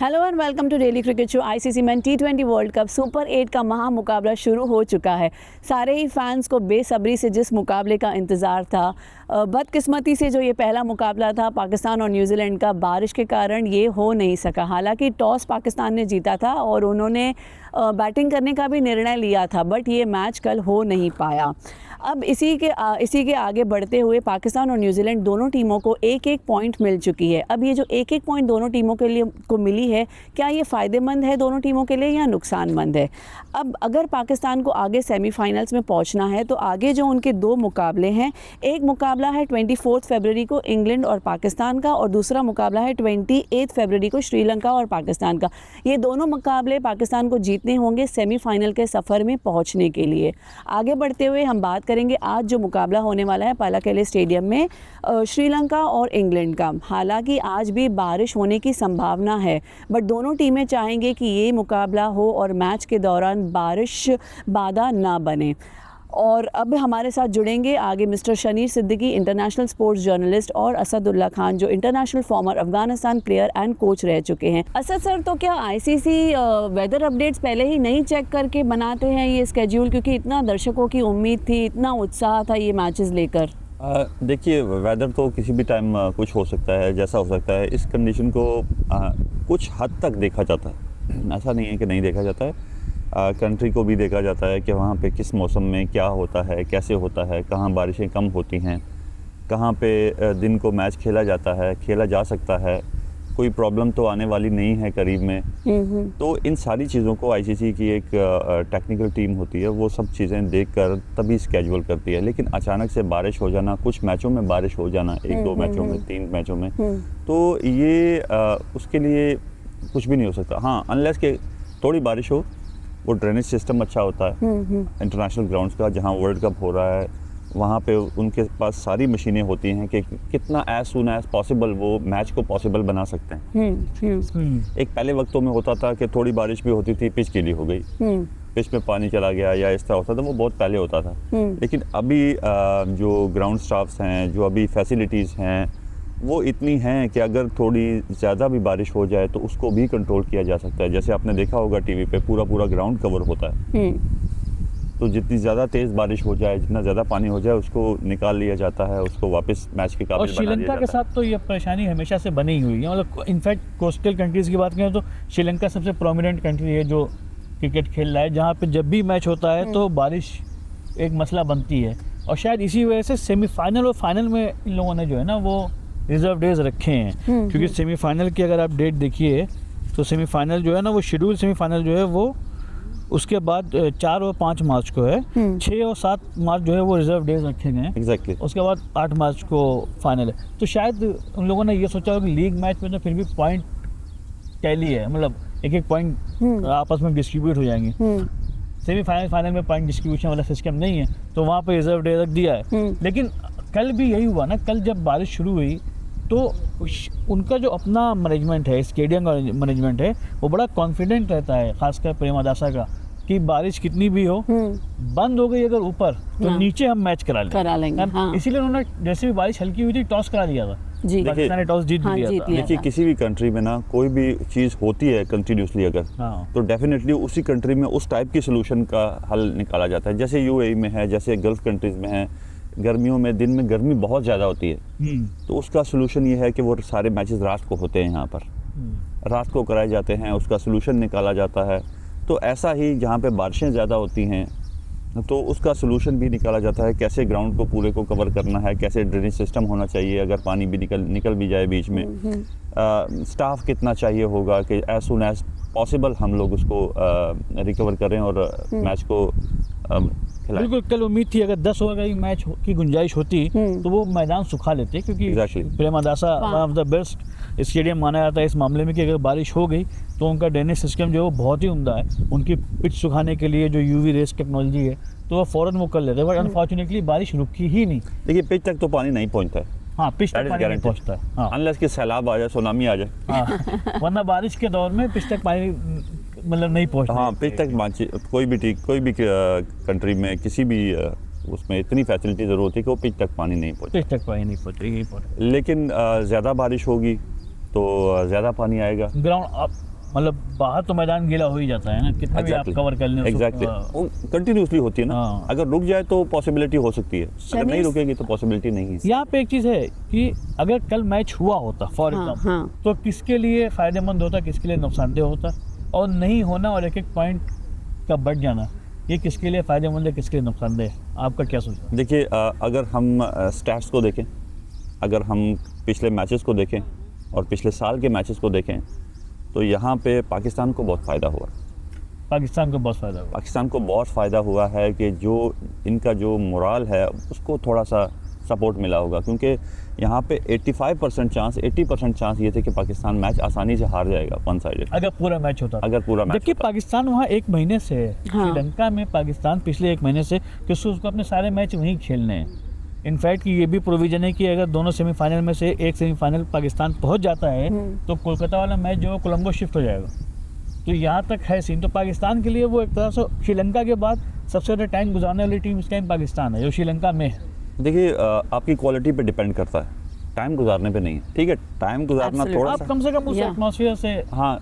Hello and welcome to daily cricket show. ICC men टी20 world cup super 8 का महामुकाबला शुरू हो चुका है। सारे ही फैंस को बेसब्री से जिस मुकाबले का इंतज़ार था, बदकिस्मती से जो ये पहला मुकाबला था पाकिस्तान और न्यूजीलैंड का, बारिश के कारण ये हो नहीं सका। हालांकि टॉस पाकिस्तान ने जीता था और उन्होंने बैटिंग करने का भी निर्णय लिया था, बट ये मैच कल हो नहीं पाया। अब इसी के आगे बढ़ते हुए पाकिस्तान और न्यूजीलैंड दोनों टीमों को एक एक पॉइंट मिल चुकी है। अब ये जो एक एक पॉइंट दोनों टीमों के लिए को मिली है, क्या ये फ़ायदेमंद है दोनों टीमों के लिए या नुकसानमंद है? अब अगर पाकिस्तान को आगे सेमीफाइनल्स में पहुंचना है तो आगे जो उनके दो मुकाबले हैं, एक मुकाबला है 24 फरवरी को इंग्लैंड और पाकिस्तान का, और दूसरा मुकाबला है 28 फरवरी को श्रीलंका और पाकिस्तान का। ये दोनों मुकाबले पाकिस्तान को जीतने होंगे सेमीफाइनल के सफ़र में पहुँचने के लिए। आगे बढ़ते हुए हम बात करेंगे आज जो मुकाबला होने वाला है पालाकेले स्टेडियम में श्रीलंका और इंग्लैंड का। हालांकि आज भी बारिश होने की संभावना है, बट दोनों टीमें चाहेंगे कि ये मुकाबला हो और मैच के दौरान बारिश बाधा ना बने। और अब हमारे साथ जुड़ेंगे आगे mister Shaneer Siddiqui, international sports journalist, और असदुल्ला खान, जो international former Afghanistan player and coach रह चुके हैं। असद सर, तो क्या आईसीसी वेदर अपडेट्स पहले ही नहीं चेक करके बनाते हैं ये स्केड्यूल, क्योंकि इतना दर्शकों की उम्मीद थी, इतना उत्साह था ये मैचेस लेकर? देखिए, वेदर तो किसी भी टाइम कुछ हो सकता है, जैसा हो सकता है। इस कंडीशन को कुछ हद तक देखा जाता है, ऐसा नहीं है कि नहीं देखा जाता है। कंट्री को भी देखा जाता है कि वहाँ पे किस मौसम में क्या होता है, कैसे होता है, कहाँ बारिशें कम होती हैं, कहाँ पे दिन को मैच खेला जाता है, खेला जा सकता है, कोई प्रॉब्लम तो आने वाली नहीं है करीब में। तो इन सारी चीज़ों को आईसीसी की एक टेक्निकल टीम होती है, वो सब चीज़ें देखकर तभी स्केड्यूल करती है। लेकिन अचानक से बारिश हो जाना, कुछ मैचों में बारिश हो जाना, एक दो मैचों में, 3 मैचों में, तो ये उसके लिए कुछ भी नहीं हो सकता। हाँ, अनलेस के थोड़ी बारिश हो, वो ड्रेनेज सिस्टम अच्छा होता है इंटरनेशनल ग्राउंड्स का, जहाँ वर्ल्ड कप हो रहा है वहाँ पे उनके पास सारी मशीनें होती हैं कि कितना एज सून एज पॉसिबल वो मैच को पॉसिबल बना सकते हैं। एक पहले वक्तों में होता था कि थोड़ी बारिश भी होती थी, पिच गीली हो गई, पिच में पानी चला गया या इस तरह होता था, वो बहुत पहले होता था। लेकिन अभी जो ग्राउंड स्टाफ्स हैं, जो अभी फैसिलिटीज़ हैं, वो इतनी हैं कि अगर थोड़ी ज़्यादा भी बारिश हो जाए तो उसको भी कंट्रोल किया जा सकता है। जैसे आपने देखा होगा टीवी पे पूरा ग्राउंड कवर होता है, तो जितनी ज़्यादा तेज़ बारिश हो जाए, जितना ज़्यादा पानी हो जाए, उसको निकाल लिया जाता है, उसको वापस मैच के काबिल बना दिया जाता है। और श्रीलंका के साथ तो ये परेशानी हमेशा से बनी हुई है। मतलब इनफैक्ट कोस्टल कंट्रीज़ की बात करें तो श्रीलंका सबसे प्रोमिनेंट कंट्री है जो क्रिकेट खेल रहा है, जहाँ पे जब भी मैच होता है तो बारिश एक मसला बनती है। और शायद इसी वजह से सेमीफाइनल और फाइनल में इन लोगों ने जो है ना वो रिजर्व डेज रखे हैं, क्योंकि सेमीफाइनल की अगर आप डेट देखिए तो सेमीफाइनल जो है ना वो शेड्यूल सेमीफाइनल जो है वो उसके बाद 4 और 5 मार्च को है, 6 और 7 मार्च जो है वो रिजर्व डेज रखे गए हैं। एग्जैक्टली। उसके बाद 8 मार्च को फाइनल है। तो शायद उन लोगों ने ये सोचा कि लीग मैच में तो फिर भी पॉइंट टैली है, मतलब एक एक पॉइंट आपस में डिस्ट्रीब्यूट हो जाएंगे। सेमीफाइनल फाइनल में पॉइंट डिस्ट्रीब्यूशन वाला सिस्टम नहीं है, तो वहाँ पर रिजर्व डे रख दिया है। लेकिन कल भी यही हुआ ना, कल जब बारिश शुरू हुई तो उनका जो अपना मैनेजमेंट है, स्टेडियम का मैनेजमेंट है, वो बड़ा कॉन्फिडेंट रहता है, खासकर प्रेमदासा का, कि बारिश कितनी भी हो, बंद हो गई अगर ऊपर तो नीचे हम मैच करा लेंगे। हाँ। इसीलिए उन्होंने जैसे भी बारिश हल्की हुई थी टॉस करा दिया था जी। पाकिस्तान ने टॉस जीत लिया था। देखिए, किसी भी कंट्री में ना कोई भी चीज़ होती है कंटिन्यूसली अगर, तो डेफिनेटली उसी कंट्री में उस टाइप की सोल्यूशन का हल निकाला जाता है। जैसे यूएई में है, जैसे गल्फ कंट्रीज़ में है, गर्मियों में दिन में गर्मी बहुत ज़्यादा होती है, तो उसका सोल्यूशन ये है कि वो सारे मैचेस रात को होते हैं, यहाँ पर रात को कराए जाते हैं, उसका सोल्यूशन निकाला जाता है। तो ऐसा ही जहाँ पे बारिशें ज़्यादा होती हैं तो उसका सोल्यूशन भी निकाला जाता है, कैसे ग्राउंड को पूरे को कवर करना है, कैसे ड्रेनेज सिस्टम होना चाहिए, अगर पानी भी निकल भी जाए बीच में, स्टाफ कितना चाहिए होगा कि एज सुन एज पॉसिबल हम लोग उसको रिकवर करें और मैच को बिल्कुल। कल उम्मीद थी अगर 10 ओवर का मैच की गुंजाइश होती तो वो मैदान सुखा लेते, क्योंकि Premadasa one of the best stadium माना जाता है इस मामले में कि अगर बारिश हो गई तो उनका ड्रेनेज सिस्टम जो है वो बहुत ही उम्दा है। उनकी पिच सुखाने के लिए जो यूवी रेस टेक्नोलॉजी है तो वो फ़ौरन वो कर लेते हैं, बट अनफॉर्चुनेटली बारिश रुकी ही नहीं। देखिए, पिच तक तो पानी नहीं पहुँचता है। हाँ, पिच तक पानी नहीं पहुँचता है, अनलेस कि सैलाब आ जाए, सुनामी आ जाए। हाँ, वरना बारिश के दौर में पिच तक पानी मतलब नहीं पहुँचता। हाँ, पिच तक कोई भी कंट्री में किसी भी उसमें इतनी फैसिलिटी ज़रूर होती है कि वो पिच तक पानी नहीं पहुँचता। पिच तक पानी नहीं पहुँचता। लेकिन ज़्यादा बारिश होगी तो ज़्यादा पानी आएगा। ग्राउंड मतलब बाहर तो मैदान गीला हो ही जाता है ना, कितना भी आप कवर कर लें एग्जैक्टली, वो कंटिन्यूसली होती है ना। हाँ। अगर रुक जाए तो पॉसिबिलिटी हो सकती है, अगर नहीं शमीस- रुकेगी तो पॉसिबिलिटी नहीं है। यहाँ पे एक चीज़ है कि अगर कल मैच हुआ होता फॉर हाँ, एग्जाम्पल, हाँ। तो किसके लिए फ़ायदेमंद होता, किसके लिए नुकसानदेह होता, और नहीं होना और एक एक पॉइंट का बढ़ जाना, ये किसके लिए फ़ायदेमंद है, किसके लिए नुकसानदेह है, आपका क्या सोचना है? देखिए, अगर हम स्टैट्स को देखें, अगर हम पिछले मैचेस को देखें और पिछले साल के मैचेस को देखें, तो यहाँ पे पाकिस्तान को बहुत फ़ायदा हुआ। पाकिस्तान को बहुत फ़ायदा हुआ। पाकिस्तान को बहुत फ़ायदा हुआ है कि जो इनका जो मोराल है उसको थोड़ा सा सपोर्ट मिला होगा, क्योंकि यहाँ पे 85% चांस, 80% चांस ये थे कि पाकिस्तान मैच आसानी से हार जाएगा वन साइडेड, अगर पूरा मैच होता, अगर पूरा मैच जबकि होता। पाकिस्तान वहाँ एक महीने से है। हाँ। श्रीलंका में पाकिस्तान पिछले एक महीने से, क्योंकि उसको अपने सारे मैच वहीं खेलने हैं। इनफैक्ट ये भी प्रोविजन है कि अगर दोनों सेमीफाइनल में से एक सेमीफाइनल पाकिस्तान पहुंच जाता है तो कोलकाता वाला मैच जो है कोलंबो शिफ्ट हो जाएगा। तो यहाँ तक है सीन। तो पाकिस्तान के लिए वो एक तरह से श्रीलंका के बाद सबसे ज़्यादा टाइम गुजारने वाली टीम इस टाइम पाकिस्तान है, जो श्रीलंका में है। देखिए, आपकी क्वालिटी पे डिपेंड करता है, टाइम गुजारने पे नहीं है। ठीक है, टाइम गुजारना Absolutely. थोड़ा आप सा, कम से कम उस Yeah. एटमॉस्फेयर से हाँ,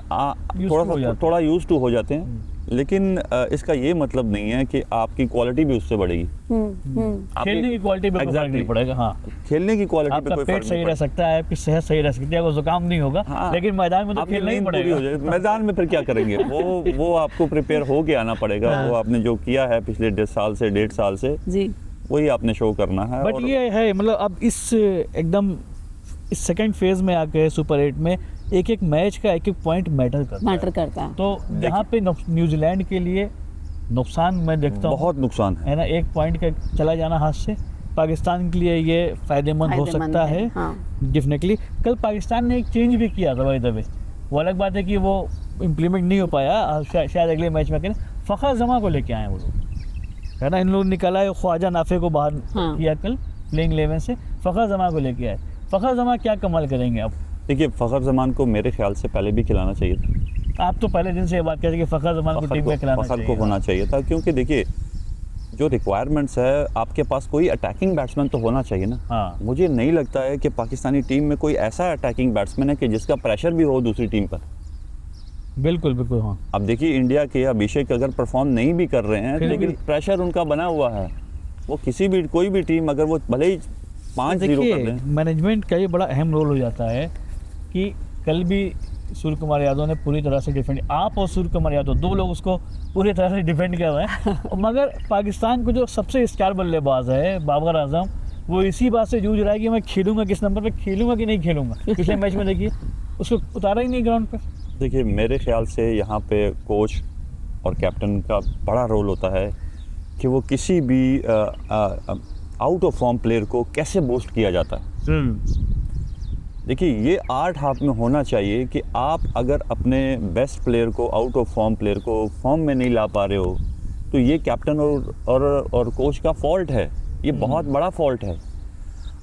used to हो जाते हैं। थोड़ा यूज टू हो जाते हैं, लेकिन इसका ये मतलब नहीं है कि आपकी क्वालिटी भी उससे बढ़ेगी। आपकी- खेलने की क्वालिटी पे कोई फर्क नहीं Exactly. पड़ेगा। हाँ, खेलने की क्वालिटी पे आपका कोई पेट फर्क सही नहीं रह पड़ेगा। सकता है, आपकी सेहत सही रह सकती है, आपको जुकाम नहीं होगा, हाँ, लेकिन मैदान में तो आपकी खेलना ही नींद पूरी हो पड़ेगा। जाए, मैदान में फिर क्या करेंगे? वो आपको प्रिपेयर हो के आना पड़ेगा। हाँ। वो आपने जो किया है पिछले 1.5 साल से जी वही आपने शो करना है। बट और ये है, मतलब अब इस एकदम इस सेकंड फेज में आके सुपर 8 में एक एक मैच का एक एक पॉइंट मैटर करता है। मैटर करता है। तो यहाँ पे न्यूजीलैंड के लिए नुकसान मैं देखता हूँ, बहुत नुकसान है। है ना, एक पॉइंट का चला जाना हाथ से। पाकिस्तान के लिए ये फायदेमंद हो फायदेमंद सकता है, है हाँ। डेफिनेटली। कल पाकिस्तान ने एक चेंज भी किया था, भाई दबे, वो अलग बात है कि वो इम्प्लीमेंट नहीं हो पाया, शायद अगले मैच में करें। फ़खर जमा को लेके आए वो लोग, है ना, इन लोग निकला है, ख्वाजा नाफे को बाहर हाँ। किया कल प्लेइंग 11 से, फ़खर जमा को लेके आए। फ़खर जमा क्या कमाल करेंगे अब? देखिए, फ़खर जमान को मेरे ख्याल से पहले भी खिलाना चाहिए था। आप तो पहले दिन से ये बात कहते कि फ़खर जमान को टीम में खिलाना फ़खर चाहिए। को होना चाहिए था, क्योंकि देखिए जो रिक्वायरमेंट्स है, आपके पास कोई अटैकिंग बैट्समैन तो होना चाहिए ना। हाँ। मुझे नहीं लगता है कि पाकिस्तानी टीम में कोई ऐसा अटैकिंग बैट्समैन है कि जिसका प्रेशर भी हो दूसरी टीम पर। बिल्कुल बिल्कुल, हाँ। अब देखिए, इंडिया के अभिषेक अगर परफॉर्म नहीं भी कर रहे हैं, फिर लेकिन भी- प्रेशर उनका बना हुआ है। वो कोई भी टीम अगर वो भले ही 5-0 कर देखिए, दें, मैनेजमेंट का ये बड़ा अहम रोल हो जाता है कि कल भी सूर्य कुमार यादव ने पूरी तरह से डिफेंड, आप और सूर्य कुमार यादव दो लोग उसको पूरी तरह से डिफेंड कर रहे हैं। मगर पाकिस्तान को जो सबसे स्टार बल्लेबाज है बाबर आजम, वो इसी बात से जूझ रहा है कि मैं खेलूंगा किस नंबर पे, खेलूंगा कि नहीं खेलूंगा। पिछले मैच में देखिए उसको उतारा ही नहीं ग्राउंड पे। देखिए मेरे ख्याल से यहाँ पे कोच और कैप्टन का बड़ा रोल होता है कि वो किसी भी आउट ऑफ फॉर्म प्लेयर को कैसे बूस्ट किया जाता है। देखिए, ये आर्ट हाफ में होना चाहिए कि आप अगर अपने बेस्ट प्लेयर को, आउट ऑफ फॉर्म प्लेयर को फॉर्म में नहीं ला पा रहे हो, तो ये कैप्टन और कोच का फॉल्ट है। ये बहुत बड़ा फॉल्ट है।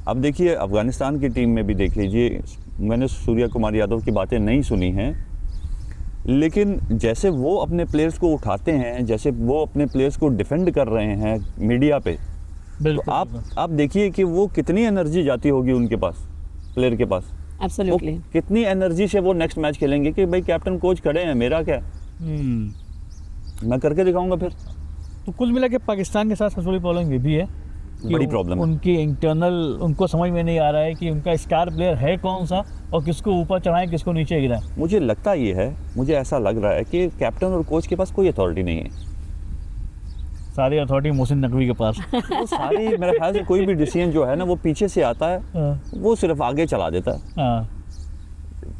अब देखिए, अफ़गानिस्तान की टीम में भी देख लीजिए, मैंने सूर्य कुमार यादव की बातें नहीं सुनी हैं, लेकिन जैसे वो अपने प्लेयर्स को उठाते हैं, जैसे वो अपने प्लेयर्स को डिफेंड कर रहे हैं मीडिया पे, तो बिल्कुल आप देखिए कि वो कितनी एनर्जी जाती होगी उनके पास, प्लेयर के पास। वो एब्सोल्युटली। कितनी एनर्जी से वो नेक्स्ट मैच खेलेंगे कि भाई कैप्टन कोच खड़े हैं, मेरा क्या, मैं करके दिखाऊंगा फिर। तो कुल मिला के पाकिस्तान के साथ सबसे बड़ी प्रॉब्लम ये भी है कि बड़ी प्रॉब्लम है। उनकी इंटरनल, उनको समझ में नहीं आ रहा है कि उनका स्टार प्लेयर है कौन सा और किसको ऊपर चढ़ाएं किसको नीचे गिराएं। मुझे लगता ये है, मुझे ऐसा लग रहा है कि कैप्टन और कोच के पास कोई अथॉरिटी नहीं है। सारी अथॉरिटी मोहसिन नकवी के पास। वो सारी मेरे ख्याल से कोई भी डिसीजन जो है ना, वो पीछे से आता है, हाँ, वो सिर्फ आगे चला देता है। हाँ।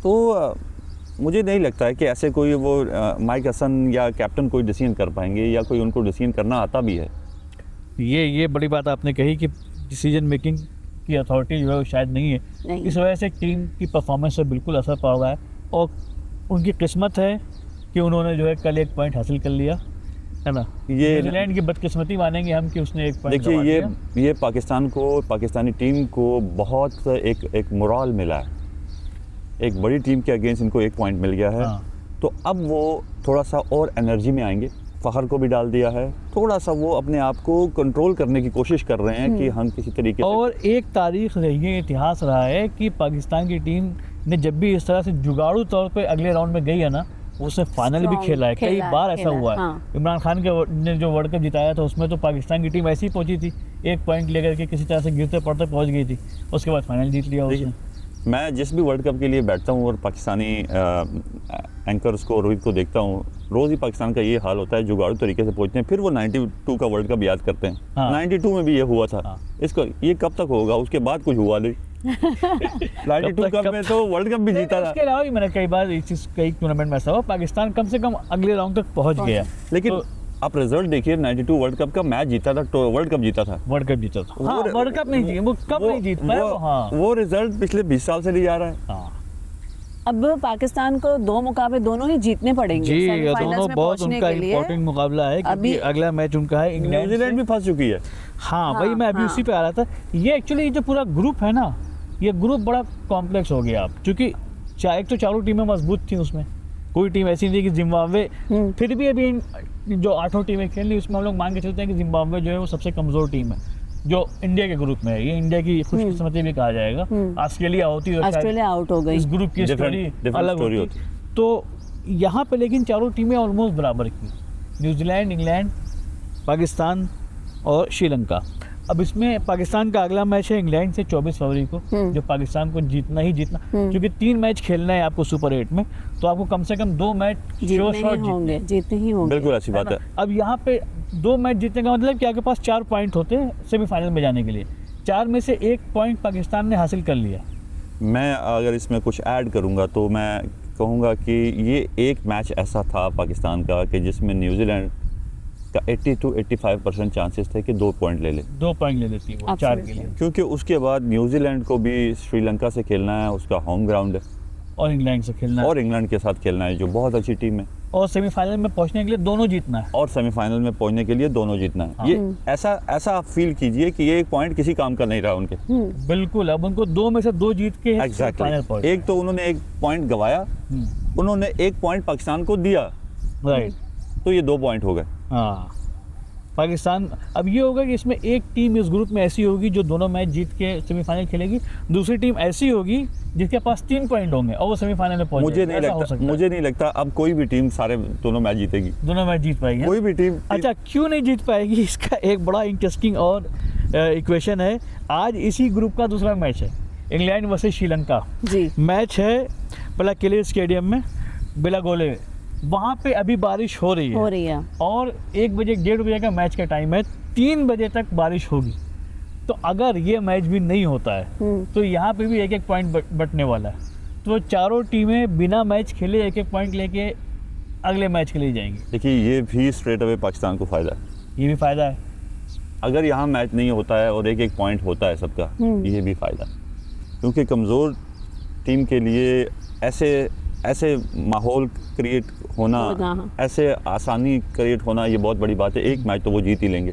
तो मुझे नहीं लगता है कि ऐसे कोई वो माइक हसन या कैप्टन कोई डिसीजन कर पाएंगे, या कोई उनको डिसीजन करना आता भी है। ये बड़ी बात आपने कही कि डिसीजन मेकिंग की अथॉरिटी जो है वो शायद नहीं है। नहीं। इस वजह से टीम की परफॉर्मेंस से बिल्कुल असर पड़ रहा है, और उनकी किस्मत है कि उन्होंने जो है कल एक पॉइंट हासिल कर लिया, है ना। ये न्यूजीलैंड की बदकिस्मती मानेंगे हम कि उसने एक पॉइंट देखिए, गंवा दिया। ये पाकिस्तानी टीम को बहुत एक मोरल मिला है। एक बड़ी टीम के अगेंस्ट इनको एक पॉइंट मिल गया है। हाँ। तो अब वो थोड़ा सा और एनर्जी में आएंगे। फ़खर को भी डाल दिया है, थोड़ा सा वो अपने आप को कंट्रोल करने की कोशिश कर रहे हैं कि हम किसी तरीके से। और एक तारीख रही है, इतिहास रहा है कि पाकिस्तान की टीम ने जब भी इस तरह से जुगाड़ू तौर पे अगले राउंड में गई है ना, उसने फाइनल भी Strong खेला है, कई खेला है, बार ऐसा खेला है, हुआ है। हाँ। इमरान खान ने जो वर्ल्ड कप जिताया था उसमें तो पाकिस्तान की टीम ऐसी ही पहुंची थी, 1 पॉइंट लेकर के किसी तरह से गिरते पड़ते पहुंच गई थी, उसके बाद फाइनल जीत लिया उसने। मैं जिस भी वर्ल्ड कप के लिए बैठता हूँ और पाकिस्तानी एंकर्स को, रोहित को देखता हूँ, रोज़ ही पाकिस्तान का ये हाल होता है, जुगाड़ू तरीके से पहुंचते हैं, फिर वो 92 का वर्ल्ड कप याद करते हैं। हाँ। 92 में भी ये हुआ था। हाँ। इसको ये कब तक होगा, उसके बाद कुछ हुआ नहीं। 92 कप में तो वर्ल्ड कप भी जीता था। उसके अलावा भी मैंने कई बार कई टूर्नामेंट में ऐसा हुआ, पाकिस्तान कम से कम अगले राउंड तक पहुंच गया, लेकिन तो आप रिजल्ट देखिए, 92 वर्ल्ड कप का मैच जीता था, तो वर्ल्ड कप जीता था। वर्ल्ड कप जीता था। हाँ, वो- वर्ल्ड कप नहीं जीत, वो कप नहीं जीत पाया वो, हाँ। वो रिजल्ट पिछले 20 साल से नहीं जा रहा है। हाँ अब पाकिस्तान को 2 मुकाबले दोनों ही जीतने पड़ेंगे जी, ये सेमीफाइनल्स दोनों में बहुत पहुंचने उनका के लिए। इम्पोर्टेंट मुकाबला है, क्योंकि अभी- अगला मैच उनका है इंग्लैंड न्यूजीलैंड से। भी फंस चुकी है। हाँ, वही मैं अभी हाँ। उसी पे आ रहा था। ये एक्चुअली जो पूरा ग्रुप है ना, ये ग्रुप बड़ा कॉम्प्लेक्स हो गया अब, क्योंकि एक तो चारों टीमें मजबूत थी उसमें, कोई टीम ऐसी नहीं थी कि जिम्बाब्वे, फिर भी अभी जो 8 टीमें खेल रही उसमें हम लोग मान के चलते हैं कि जिम्बाब्वे जो है वो सबसे कमज़ोर टीम है जो इंडिया के ग्रुप में है। ये इंडिया की खुशकिस्मती भी कहा जाएगा। ऑस्ट्रेलिया होती है, ऑस्ट्रेलिया आउट हो गई। इस ग्रुप की स्टोरी different अलग story होती। तो यहाँ पे लेकिन चारों टीमें ऑलमोस्ट बराबर की, न्यूजीलैंड, इंग्लैंड, पाकिस्तान और श्रीलंका। अब इसमें पाकिस्तान का अगला मैच है इंग्लैंड से 24 फरवरी को, जो पाकिस्तान को जीतना ही जीतना, क्योंकि 3 मैच खेलना है आपको सुपर 8 में, तो आपको कम से कम 2 मैच जीतने ही होंगे। बिल्कुल अच्छी बात है। अब यहाँ पे 2 मैच जीतने का मतलब कि आपके पास 4 पॉइंट होते हैं सेमीफाइनल में जाने के लिए। 4 में से 1 पॉइंट पाकिस्तान ने हासिल कर लिया। मैं अगर इसमें कुछ ऐड करूंगा तो मैं कहूँगा कि ये एक मैच ऐसा था पाकिस्तान का कि जिसमें न्यूजीलैंड का 80 to 85% चांसेस थे कि 2 पॉइंट ले ले, 2 पॉइंट ले लेती है वो 4 के लिए, क्योंकि उसके बाद न्यूजीलैंड को भी श्रीलंका से खेलना है, उसका होम ग्राउंड है, और इंग्लैंड से खेलना है, और इंग्लैंड के साथ खेलना है जो बहुत अच्छी टीम है, और सेमीफाइनल में पहुंचने के लिए दोनों जीतना है। और सेमीफाइनल में पहुंचने के लिए दोनों जीतना है। हाँ। ये ऐसा आप फील कीजिए कि ये 1 पॉइंट किसी काम का नहीं रहा उनके। बिल्कुल, अब उनको 2 में से 2 जीत के फाइनल एग्जैक्टली। पहुंचे। एक तो उन्होंने 1 पॉइंट गवाया, उन्होंने 1 पॉइंट पाकिस्तान को दिया, राइट। तो ये 2 पॉइंट हो गए। हाँ, पाकिस्तान अब ये होगा कि इसमें एक टीम इस ग्रुप में ऐसी होगी जो दोनों मैच जीत के सेमीफाइनल खेलेगी, दूसरी टीम ऐसी होगी जिसके पास 3 पॉइंट होंगे और वो सेमीफाइनल में मुझे पहुंचे। नहीं लगता अब कोई भी टीम सारे दोनों मैच जीतेगी, दोनों मैच जीत पाएगी। कोई भी टीम। अच्छा, क्यों नहीं जीत पाएगी, इसका एक बड़ा इंटरेस्टिंग और इक्वेशन है। आज इसी ग्रुप का दूसरा मैच है, इंग्लैंड वर्सेस श्रीलंका जी। मैच है पलाकेले स्टेडियम में, बिलागोले। वहाँ पे अभी बारिश हो रही है और 1 बजे 1:30 बजे का मैच का टाइम है, 3 बजे तक बारिश होगी। तो अगर ये मैच भी नहीं होता है तो यहाँ पे भी 1-1 पॉइंट बटने वाला है। तो चारों टीमें बिना मैच खेले 1-1 पॉइंट लेके अगले मैच के लिए जाएंगी। देखिए ये भी स्ट्रेट अवे पाकिस्तान को फायदा है। ये भी फायदा है। अगर यहाँ मैच नहीं होता है और 1-1 पॉइंट होता है सबका, ये भी फायदा है, क्योंकि कमज़ोर टीम के लिए ऐसे माहौल क्रिएट होना, ऐसे आसानी क्रिएट होना, ये बहुत बड़ी बात है। 1 मैच तो वो जीत ही लेंगे,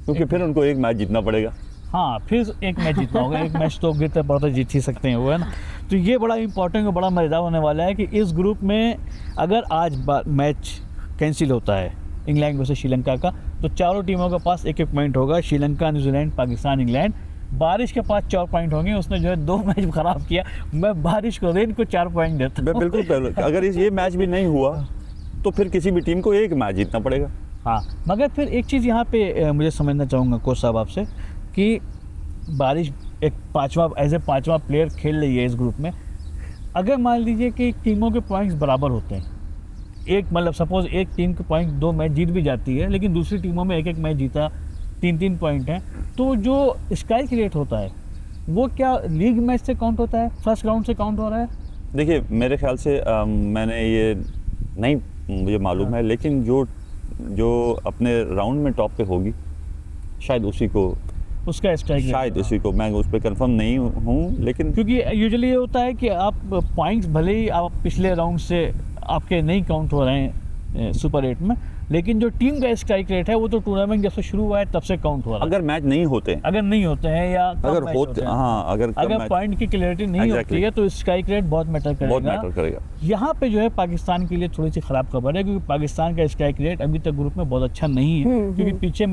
क्योंकि फिर उनको 1 मैच जीतना पड़ेगा। हाँ, फिर 1 मैच जीतना होगा। 1 मैच तो गिरते पड़ते जीत ही सकते हैं वो, है ना। तो ये बड़ा इंपॉर्टेंट और बड़ा मज़ेदार होने वाला है कि इस ग्रुप में अगर आज मैच कैंसिल होता है इंग्लैंड वर्सेस श्रीलंका का, तो चारों टीमों के पास 1-1 पॉइंट होगा, श्रीलंका, न्यूजीलैंड, पाकिस्तान, इंग्लैंड। बारिश के पास 4 पॉइंट होंगे। उसने जो है 2 मैच खराब किया, मैं बारिश को रेन को 4 पॉइंट देता हूं। बिल्कुल। अगर ये मैच भी नहीं हुआ तो फिर किसी भी टीम को 1 मैच जीतना पड़ेगा। हाँ, मगर फिर एक चीज़ यहाँ पे मुझे समझना चाहूँगा कोच साहब आपसे कि बारिश एक 5वां प्लेयर खेल रही है इस ग्रुप में। अगर मान लीजिए कि टीमों के पॉइंट्स बराबर होते हैं, एक मतलब सपोज एक टीम के पॉइंट 2 मैच जीत भी जाती है, लेकिन दूसरी टीमों में 1-1 मैच जीता, 3-3 पॉइंट हैं, तो जो स्ट्राइक रेट होता है वो क्या लीग मैच से काउंट होता है, फर्स्ट राउंड से काउंट हो रहा है? देखिए मेरे ख्याल से मैंने ये नहीं मुझे मालूम है, लेकिन जो अपने राउंड में टॉप पे होगी शायद उसी को, उसका स्ट्राइक शायद उसी को, मैं उस पर कंफर्म नहीं हूँ, लेकिन क्योंकि यूजुअली ये होता है कि आप पॉइंट्स भले ही आप पिछले राउंड से आपके नहीं काउंट हो रहे हैं सुपर 8 में, लेकिन जो टीम का स्ट्राइक रेट है वो तो टूर्नामेंट जब से शुरू हुआ है तब से काउंट हो रहा है। अगर मैच नहीं होते हैं या अगर होते, हाँ, अगर पॉइंट की क्लैरिटी नहीं होती है तो स्ट्राइक रेट बहुत मैटर करेगा। यहाँ पे जो है पाकिस्तान के लिए थोड़ी सी खराब खबर है, क्योंकि पाकिस्तान का स्ट्राइक रेट अभी तक ग्रुप में बहुत अच्छा नहीं है, क्योंकि पीछे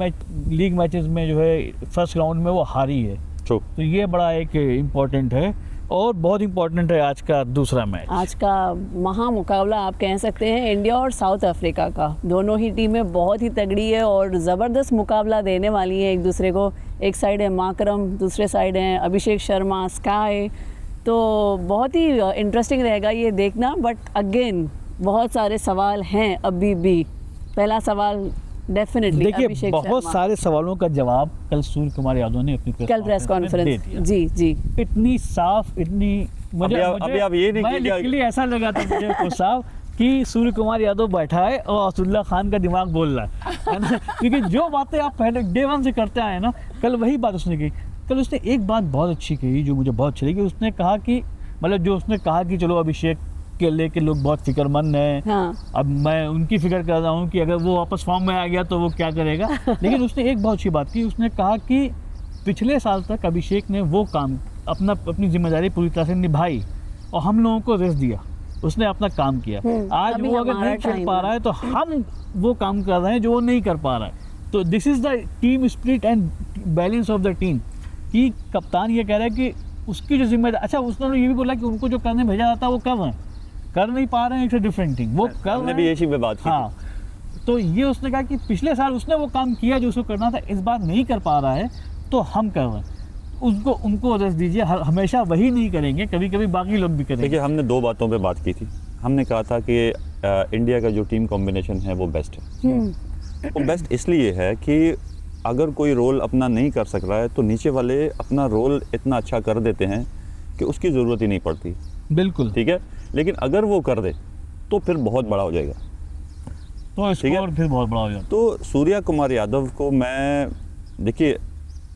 लीग मैचेस में जो है फर्स्ट राउंड में वो हारी है। तो ये बड़ा एक इम्पोर्टेंट है और बहुत इंपॉर्टेंट है आज का दूसरा मैच। आज का महामुकाबला आप कह सकते हैं इंडिया और साउथ अफ्रीका का। दोनों ही टीमें बहुत ही तगड़ी है और ज़बरदस्त मुकाबला देने वाली हैं एक दूसरे को। एक साइड है माकरम, दूसरे साइड हैं अभिषेक शर्मा, स्काई। तो बहुत ही इंटरेस्टिंग रहेगा ये देखना। बट अगेन बहुत सारे सवाल हैं अभी भी। पहला सवाल डेफिनेटली देखिए, बहुत सारे सवालों का जवाब कल सूर्य कुमार यादव ने अपनी कल प्रेस कॉन्फ्रेंस जी जी इतनी साफ, इतनी अभी आप ये नहीं मैं लिटरली ऐसा लगा था मुझे को साफ कि सूर्य कुमार यादव बैठा है और असदुल्ला खान का दिमाग बोल रहा है ना। क्योंकि जो बातें आप पहले डे वन से करते आए ना, कल वही बात उसने की। कल उसने एक बात बहुत अच्छी कही जो मुझे बहुत अच्छी लगी। उसने कहा कि मतलब जो उसने कहा कि चलो अभिषेक के लेके लोग बहुत फिक्रमंद हैं। हाँ। अब मैं उनकी फिक्र कर रहा हूँ कि अगर वो वापस फॉर्म में आ गया तो वो क्या करेगा। लेकिन उसने एक बहुत अच्छी बात की। उसने कहा कि पिछले साल तक अभिषेक ने वो काम अपनी जिम्मेदारी पूरी तरह से निभाई और हम लोगों को रेस्ट दिया। उसने अपना काम किया। आज अभी वो अगर हमारा नहीं कर time पा रहा है तो हम वो काम कर रहे हैं जो वो नहीं कर पा रहा है। तो this is the team spirit and balance of the team. कि कप्तान ये कह रहा है कि उसकी जो जिम्मेदारी, अच्छा उसने ये भी बोला कि उनको जो करने भेजा जाता है वो कर रहे हैं, कर नहीं पा रहे हैं, इट्स अ डिफरेंट थिंग। वो कर हमने भी इसी पे बात की। हाँ, तो ये उसने कहा कि पिछले साल उसने वो काम किया जो उसको करना था, इस बार नहीं कर पा रहा है तो हम कर रहे हैं। उनको रेस्ट दीजिए। हमेशा वही नहीं करेंगे, कभी कभी बाकी लोग भी करेंगे। देखिए, हमने दो बातों पे बात की थी। हमने कहा था कि इंडिया का जो टीम कॉम्बिनेशन है वो बेस्ट है। वो बेस्ट इसलिए है कि अगर कोई रोल अपना नहीं कर सक रहा है तो नीचे वाले अपना रोल इतना अच्छा कर देते हैं कि उसकी ज़रूरत ही नहीं पड़ती। बिल्कुल ठीक है, लेकिन अगर वो कर दे तो फिर बहुत बड़ा हो जाएगा। तो स्कोर फिर बहुत बड़ा हो जाता। तो सूर्या कुमार यादव को मैं, देखिए,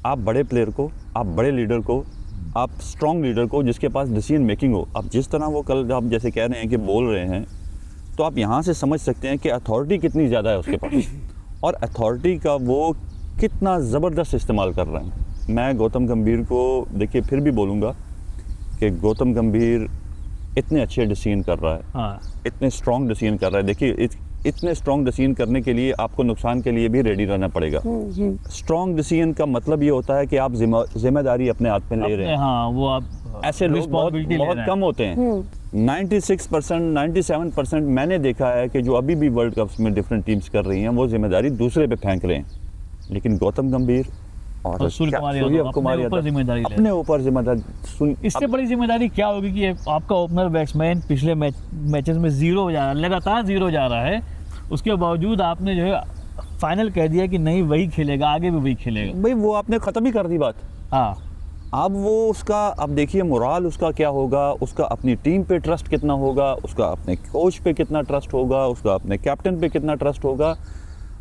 आप बड़े प्लेयर को, आप बड़े लीडर को, आप स्ट्रॉन्ग लीडर को जिसके पास डिसीजन मेकिंग हो, आप जिस तरह वो कल आप जैसे कह रहे हैं कि बोल रहे हैं, तो आप यहाँ से समझ सकते हैं कि अथॉरिटी कितनी ज़्यादा है उसके पास और अथॉरिटी का वो कितना ज़बरदस्त इस्तेमाल कर रहे हैं। मैं गौतम गंभीर को देखिए फिर भी बोलूँगा कि गौतम गंभीर इतने अच्छे डिसीजन कर रहा है। हाँ। इतने स्ट्रॉन्ग डिसीजन कर रहा है। देखिए, इतने स्ट्रॉन्ग डिसीजन करने के लिए आपको नुकसान के लिए भी रेडी रहना पड़ेगा। स्ट्रॉन्ग डिसीजन का मतलब ये होता है कि आप जिम्मेदारी अपने हाथ में ले रहे हैं। हाँ, वो आप ऐसे लोग बहुत कम होते हैं। 96% 97% मैंने देखा है कि जो अभी भी वर्ल्ड कप्स में डिफरेंट टीम्स कर रही हैं वो जिम्मेदारी दूसरे पे फेंक रहे हैं। लेकिन गौतम गंभीर और सूर्य कुमार यादव अपने ऊपर जिम्मेदारी। इससे बड़ी जिम्मेदारी क्या होगी कि आपका ओपनर बैट्समैन पिछले मैचेस में 0 जा रहा है, लगातार 0 जा रहा है। उसके बावजूद आपने जो है फाइनल कह दिया कि नहीं वही खेलेगा, आगे भी वही खेलेगा। भाई वो आपने ख़त्म ही कर दी बात। हाँ, अब वो उसका, अब देखिए मोराल उसका क्या होगा, उसका अपनी टीम पे ट्रस्ट कितना होगा, उसका अपने कोच पे कितना ट्रस्ट होगा, उसका अपने कैप्टन पे कितना ट्रस्ट होगा।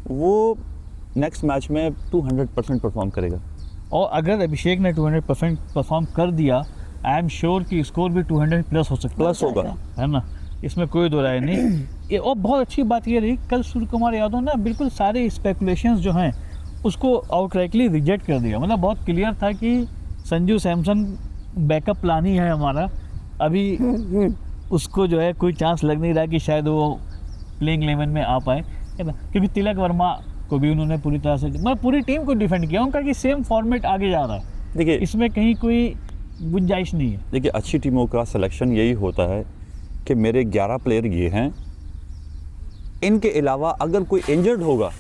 वो नेक्स्ट मैच में 200% परफॉर्म करेगा। और अगर अभिषेक ने 200% परफॉर्म कर दिया, आई एम श्योर कि स्कोर भी 200 प्लस हो सकता है। प्लस होगा, है ना, इसमें कोई दो राय नहीं। और बहुत अच्छी बात ये रही कल सूर्य कुमार यादव ने बिल्कुल सारे स्पेकुलेशंस जो हैं उसको आउटराइटली रिजेक्ट कर दिया। मतलब बहुत क्लियर था कि संजू सैमसन बैकअप प्लान ही है हमारा। अभी उसको जो है कोई चांस लग नहीं रहा कि शायद वो प्लेइंग 11 में आ पाए, है ना। क्योंकि तिलक वर्मा को भी उन्होंने पूरी तरह से, मतलब पूरी टीम को डिफेंड किया उनका कि सेम फॉर्मेट आगे जा रहा है। देखिए इसमें कहीं कोई गुंजाइश नहीं है। देखिए, अच्छी टीमों का सिलेक्शन यही होता है कि मेरे 11 प्लेयर ये हैं, इनके अलावा अगर कोई इंजर्ड होगा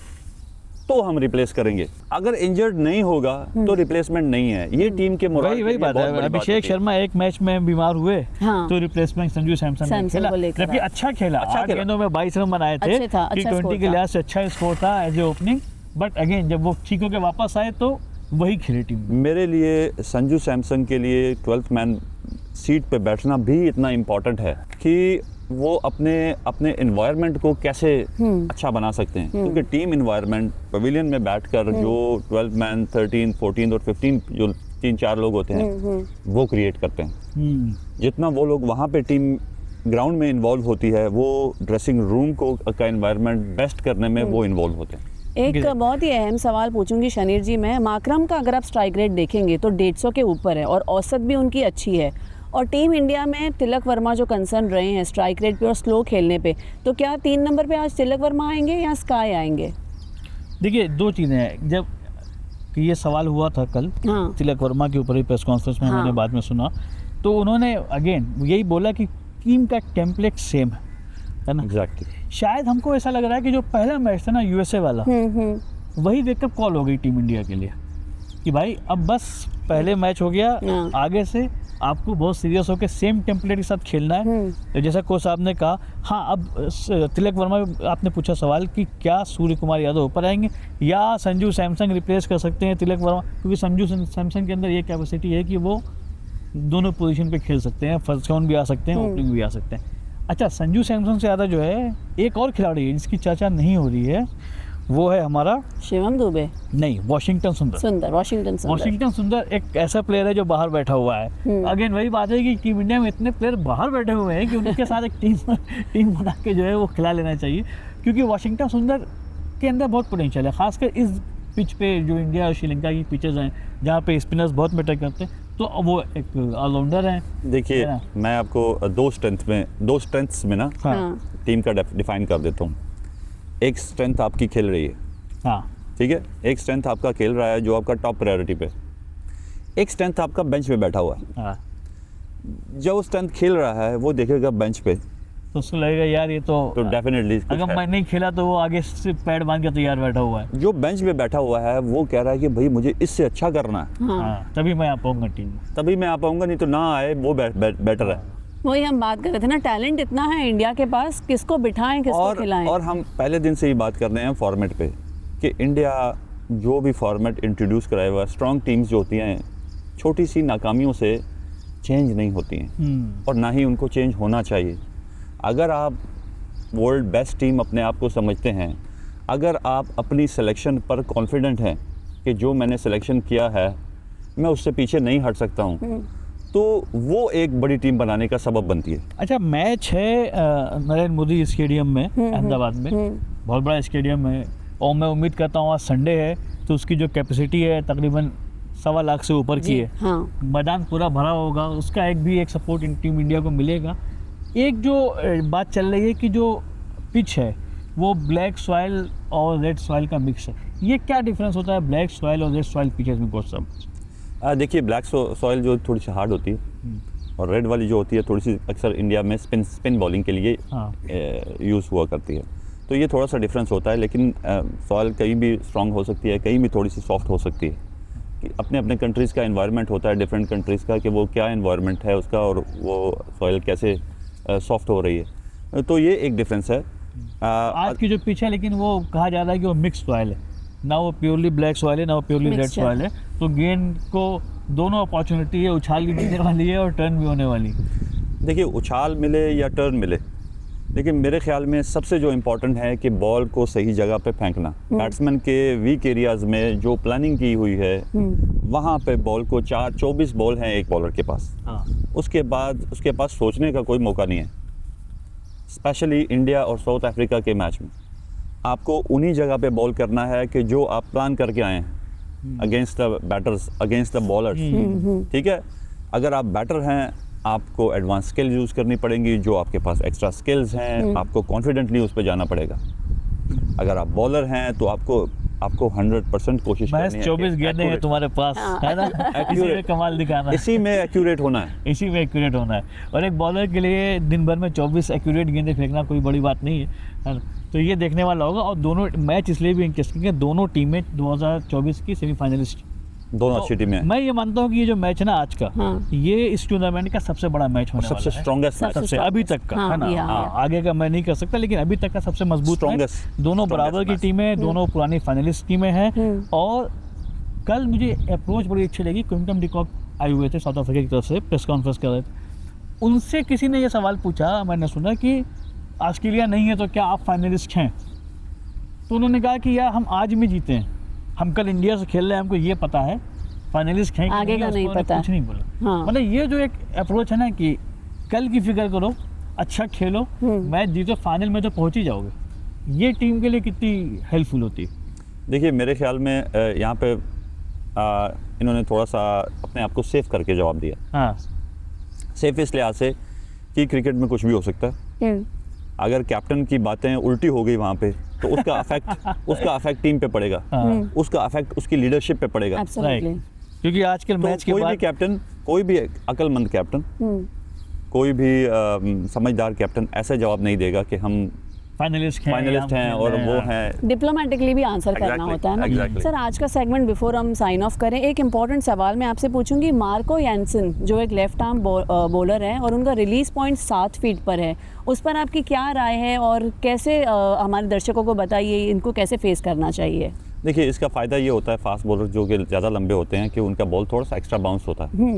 तो हम रिप्लेस करेंगे, अगर इंजर्ड नहीं होगा तो रिप्लेसमेंट नहीं है। ये टीम के मोराल वही बात है। अभिषेक शर्मा एक मैच में बीमार हुए, हाँ। तो रिप्लेसमेंट संजू सैमसन ने खेला, जबकि अच्छा खेला। 8 गेंदों में 22 रन बनाए थे। T20 के लिहाज से अच्छा स्कोर था as a opening. But again जब वो ठीक होकर वापस आए तो वही खेली टीम। मेरे लिए संजू सैमसन के लिए 12th मैन सीट पे बैठना भी इतना इम्पोर्टेंट है कि वो अपने एनवायरनमेंट को कैसे अच्छा बना सकते हैं। क्योंकि टीम एनवायरनमेंट पवेलियन में बैठकर जो 12 मैन 13, 14 और 15 जो 3-4 लोग होते हैं वो क्रिएट करते हैं। जितना वो लोग वहाँ पे टीम ग्राउंड में इन्वॉल्व होती है, वो ड्रेसिंग रूम का एनवायरनमेंट बेस्ट करने में वो इन्वॉल्व होते हैं। एक बहुत ही अहम सवाल पूछूंगी शनीर जी मैं। माकरम का अगर आप स्ट्राइक रेट देखेंगे तो 150 के ऊपर है और औसत भी उनकी अच्छी है। और टीम इंडिया में तिलक वर्मा जो कंसर्न रहे हैं स्ट्राइक रेट पे और स्लो खेलने पे, तो क्या 3 नंबर पे आज तिलक वर्मा आएंगे या स्काई आएंगे? देखिए, 2 चीज़ें हैं। जब कि ये सवाल हुआ था कल, हाँ। तिलक वर्मा के ऊपर ही प्रेस कॉन्फ्रेंस में, हाँ। मैंने बाद में सुना तो उन्होंने अगेन यही बोला कि टीम का टेम्पलेट सेम है ना। एग्जैक्टली। शायद हमको ऐसा लग रहा है कि जो पहला मैच था ना यूएसए वाला, वही वेकअप कॉल हो गई टीम इंडिया के लिए कि भाई अब बस पहले मैच हो गया, हाँ। आगे से आपको बहुत सीरियस होकर सेम टेम्पलेट के साथ खेलना है। तो जैसा कोच साहब ने कहा, हाँ अब तिलक वर्मा, आपने पूछा सवाल कि क्या सूर्य कुमार यादव ऊपर आएंगे या संजू सैमसन रिप्लेस कर सकते हैं तिलक वर्मा, क्योंकि संजू सैमसन के अंदर ये कैपेसिटी है कि वो दोनों पोजीशन पे खेल सकते हैं, फर्स्ट राउंड भी आ सकते हैं, ओपनिंग भी आ सकते हैं। अच्छा, संजू सैमसन से ज़्यादा जो है एक और खिलाड़ी है जिसकी चर्चा नहीं हो रही है, वो है हमारा शिवम दुबे, नहीं, वाशिंगटन सुंदर। वाशिंगटन सुंदर एक ऐसा प्लेयर है जो बाहर बैठा हुआ है। अगेन वही बात है कि टीम इंडिया में इतने प्लेयर बाहर बैठे हुए हैं कि उनके साथ एक टीम बना के जो है वो खिला लेना चाहिए, क्योंकि वाशिंगटन सुंदर के अंदर बहुत पोटेंशियल है, खासकर इस पिच पे जो इंडिया और श्रीलंका की पिचेज हैं जहाँ पे स्पिनर्स बहुत मैटर करते हैं, तो वो एक ऑलराउंडर हैं। देखिए, है ना? मैं आपको दो स्ट्रेंथ्स में ना हाँ टीम का डिफाइन कर देता हूँ। एक स्ट्रेंथ आपकी खेल रही है, हाँ ठीक है, एक स्ट्रेंथ आपका खेल रहा है जो आपका टॉप प्रायोरिटी पे, एक स्ट्रेंथ आपका बेंच पे बैठा हुआ है। हाँ, जब वो स्ट्रेंथ खेल रहा है वो देखेगा बेंच पे, तो उसको लगेगा यार ये तो डेफिनेटली अगर मैं नहीं खेला तो वो आगे से पैड बांध के तैयार बैठा हुआ है। जो बेंच पे बैठा हुआ है वो कह रहा है कि भाई मुझे इससे अच्छा करना है, हाँ, तभी मैं आ पाऊंगा टीम में। तभी मैं आ पाऊंगा, नहीं तो ना आए वो बेटर है। वही हम बात कर रहे थे ना, टैलेंट इतना है इंडिया के पास, किसको बिठाएं किसको खिलाएं। और हम पहले दिन से ही बात कर रहे हैं फॉर्मेट पे कि इंडिया जो भी फॉर्मेट इंट्रोड्यूस कराया हुआ, स्ट्रॉन्ग टीम्स जो होती हैं छोटी सी नाकामियों से चेंज नहीं होती हैं और ना ही उनको चेंज होना चाहिए। अगर आप वर्ल्ड बेस्ट टीम अपने आप को समझते हैं, अगर आप अपनी सिलेक्शन पर कॉन्फिडेंट हैं कि जो मैंने सिलेक्शन किया है मैं उससे पीछे नहीं हट सकता हूँ, तो वो एक बड़ी टीम बनाने का सबब बनती है। अच्छा, मैच है नरेंद्र मोदी स्टेडियम में अहमदाबाद में, बहुत बड़ा स्टेडियम है और मैं उम्मीद करता हूँ आज संडे है तो उसकी जो कैपेसिटी है तकरीबन 1.25 लाख से ऊपर की है। हाँ। मैदान पूरा भरा होगा, उसका एक सपोर्ट टीम इंडिया को मिलेगा। एक जो बात चल रही है कि जो पिच है वो ब्लैक सॉइल और रेड सॉइल का मिक्स है, ये क्या डिफरेंस होता है ब्लैक सॉइल और रेड सॉइल पिचेस में कोच साहब? देखिए, ब्लैक सॉइल जो थोड़ी सी हार्ड होती है और रेड वाली जो होती है थोड़ी सी अक्सर इंडिया में स्पिन बॉलिंग के लिए यूज़ हुआ करती है, तो ये थोड़ा सा डिफरेंस होता है। लेकिन सॉइल कहीं भी स्ट्रॉन्ग हो सकती है, कहीं भी थोड़ी सी सॉफ्ट हो सकती है। कि अपने अपने कंट्रीज़ का एनवायरनमेंट होता है, डिफरेंट कंट्रीज़ का, कि वो क्या एनवायरनमेंट है उसका और वो सॉइल कैसे सॉफ्ट हो रही है, तो ये एक डिफरेंस है। आज की जो पिच है, लेकिन वो कहा जा रहा है कि वो मिक्स सॉइल है, ना वो प्योरली ब्लैक सॉइल है ना वो प्योरली रेड सॉइल है, तो गेंद को दोनों अपॉर्चुनिटी है, उछाल भी मिलने वाली है और टर्न भी होने वाली है। देखिए, उछाल मिले या टर्न मिले, लेकिन मेरे ख्याल में सबसे जो इम्पोर्टेंट है कि बॉल को सही जगह पे फेंकना। बैट्समैन के वीक एरियाज़ में जो प्लानिंग की हुई है वहाँ पे बॉल को 24 बॉल हैं एक बॉलर के पास, उसके बाद उसके पास सोचने का कोई मौका नहीं है। स्पेशली इंडिया और साउथ अफ्रीका के मैच में आपको उन्हीं जगह पे बॉल करना है कि जो आप प्लान करके आए हैं against the batters, against the bowlers, ठीक है। अगर आप बैटर हैं आपको एडवांस स्किल यूज़ करनी पड़ेंगी, जो आपके पास एक्स्ट्रा स्किल्स हैं आपको कॉन्फिडेंटली उस पर जाना पड़ेगा। अगर आप बॉलर हैं तो आपको 100% कोशिश करनी है। 24 गेंदें हैं तुम्हारे पास, है ना, इसी में कमाल दिखाना है, इसी में एक्यूरेट होना है, इसी में एक्यूरेट होना है। और एक बॉलर के लिए दिन भर में 24 एक्यूरेट गेंदें फेंकना कोई बड़ी बात नहीं है, तो ये देखने वाला होगा। और दोनों मैच इसलिए भी इंटरेस्टिंग है, दोनों टीमें 2024 की सेमीफाइनलिस्ट, दोनों अच्छी टीमें हैं। मैं ये मानता हूँ कि ये जो मैच है ना आज का, ये इस टूर्नामेंट का सबसे बड़ा मैच होने वाला है, सबसे स्ट्रॉन्गेस्ट मैच, सबसे अभी तक का, है ना। आगे का मैं नहीं कर सकता, लेकिन अभी तक का सबसे मजबूत मैच। दोनों बराबर की टीमें, दोनों पुरानी फाइनलिस्ट टीमें हैं। और कल मुझे अप्रोच बड़ी अच्छी लगी, क्विंटन डिकॉक आए हुए थे साउथ अफ्रीका की तरफ से, प्रेस कॉन्फ्रेंस कर रहे थे, उनसे किसी ने ये सवाल पूछा, मैंने सुना कि ऑस्ट्रेलिया नहीं है तो क्या आप फाइनलिस्ट हैं? तो उन्होंने कहा कि यार हम आज में जीते हैं, हम कल इंडिया से खेल रहे हैं, हमको ये पता है फाइनलिस्ट हैं कि आगे का नहीं पता, कुछ नहीं बोला। मतलब ये जो एक अप्रोच है ना कि कल की फिक्र करो, अच्छा खेलो, मैच जीतो, फाइनल में तो पहुंच ही जाओगे, ये टीम के लिए कितनी हेल्पफुल होती है। देखिए, मेरे ख्याल में यहाँ पे इन्होंने थोड़ा सा अपने आप को सेफ करके जवाब दिया। हाँ, सेफ इस लिहाज से कि क्रिकेट में कुछ भी हो सकता है। अगर कैप्टन की बातें उल्टी हो गई वहाँ पे तो उसका अफेक्ट टीम पे पड़ेगा, उसका अफेक्ट उसकी लीडरशिप पे पड़ेगा। क्योंकि आजकल मैच के कोई बाद भी कैप्टन कोई भी अक्लमंद कैप्टन, कोई भी समझदार कैप्टन ऐसा जवाब नहीं देगा कि हम फाइनलिस्ट हैं और वो हैं। डिप्लोमेटिकली भी आंसर करना Exactly, होता है ना। exactly. सर आज का सेगमेंट बिफोर हम साइन ऑफ करें, एक इंपॉर्टेंट सवाल मैं आपसे पूछूंगी। मार्को यानसन जो एक लेफ्ट आर्म बॉलर है और उनका रिलीज पॉइंट 7 फीट पर है, उस पर आपकी क्या राय है और कैसे हमारे दर्शकों को बताइए इनको कैसे फेस करना चाहिए? देखिए, इसका फ़ायदा ये होता है फास्ट बॉलर जो कि ज़्यादा लंबे होते हैं कि उनका बॉल थोड़ा सा एक्स्ट्रा बाउंस होता है,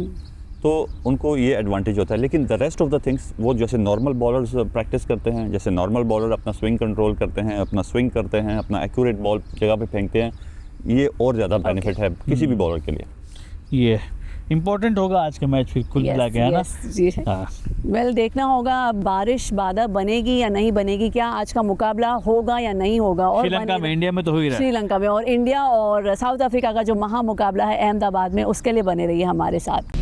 तो उनको ये एडवांटेज होता है। लेकिन the rest of the things वो जैसे नॉर्मल बॉलर्स प्रैक्टिस करते हैं, जैसे नॉर्मल बॉलर अपना स्विंग कंट्रोल करते हैं, अपना स्विंग करते हैं, अपना एक्यूरेट बॉल जगह पे फेंकते हैं, ये और ज़्यादा बेनिफिट है किसी भी बॉलर के लिए। ये इम्पोर्टेंट होगा आज का मैच फिर कुल मिला के, है ना? जी हाँ। वेल देखना होगा बारिश बाधा बनेगी या नहीं बनेगी, क्या आज का मुकाबला होगा या नहीं होगा। और श्रीलंका में, इंडिया में तो हो ही रहा है। श्रीलंका में और इंडिया और साउथ अफ्रीका का जो महा मुकाबला है अहमदाबाद में, उसके लिए बने रहिए हमारे साथ।